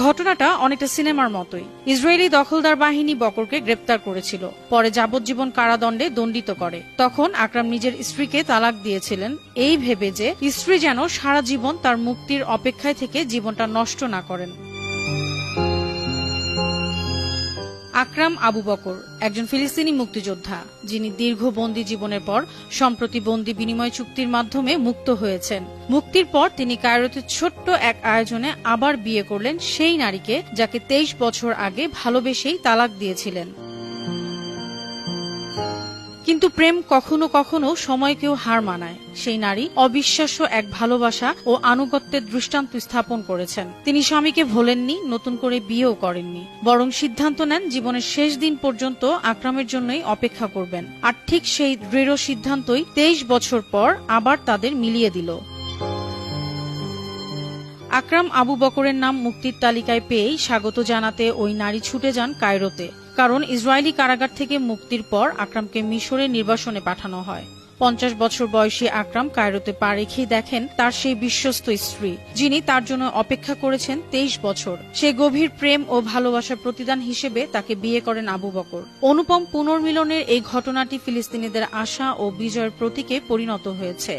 ঘটনাটা অনেকটা সিনেমার মতোই। ইসরায়েলি দখলদার বাহিনী বকরকে গ্রেপ্তার করেছিল, পরে যাবজ্জীবন কারাদণ্ডে দণ্ডিত করে। তখন আকরাম নিজের স্ত্রীকে তালাক দিয়েছিলেন, এই ভেবে যে স্ত্রী যেন সারা জীবন তার মুক্তির অপেক্ষায় থেকে জীবনটা নষ্ট না করেন। আকরাম আবু বকর একজন ফিলিস্তিনি মুক্তিযোদ্ধা, যিনি দীর্ঘ বন্দী জীবনের পর সম্প্রতি বন্দী বিনিময় চুক্তির মাধ্যমে মুক্ত হয়েছেন। মুক্তির পর তিনি কায়রোতে ছোট্ট এক আয়োজনে আবার বিয়ে করলেন সেই নারীকে, যাকে 23 বছর আগে ভালোবেসেই তালাক দিয়েছিলেন। কিন্তু প্রেম কখনো কখনো সময়কেও হার মানায়। সেই নারী অবিশ্বাস্য এক ভালোবাসা ও আনুগত্যের দৃষ্টান্ত স্থাপন করেছেন। তিনি স্বামীকে ভোলেননি, নতুন করে বিয়েও করেননি, বরং সিদ্ধান্ত নেন জীবনের শেষ দিন পর্যন্ত আকরামের জন্যই অপেক্ষা করবেন। আর ঠিক সেই দৃঢ় সিদ্ধান্তই 23 বছর পর আবার তাদের মিলিয়ে দিল। আকরাম আবু বকরের নাম মুক্তির তালিকায় পেয়েই স্বাগত জানাতে ওই নারী ছুটে যান কায়রোতে, কারণ ইসরায়েলি কারাগার থেকে মুক্তির পর আকরামকে মিশরে নির্বাসনে পাঠানো হয়। 50 বছর বয়সী আকরাম কায়রোতে পা রেখেই দেখেন তার সেই বিশ্বস্ত স্ত্রী, যিনি তার জন্য অপেক্ষা করেছেন 23 বছর। সে গভীর প্রেম ও ভালোবাসার প্রতিদান হিসেবে তাকে বিয়ে করেন আবু বকর। অনুপম পুনর্মিলনের এই ঘটনাটি ফিলিস্তিনিদের আশা ও বিজয়ের প্রতীকে পরিণত হয়েছে।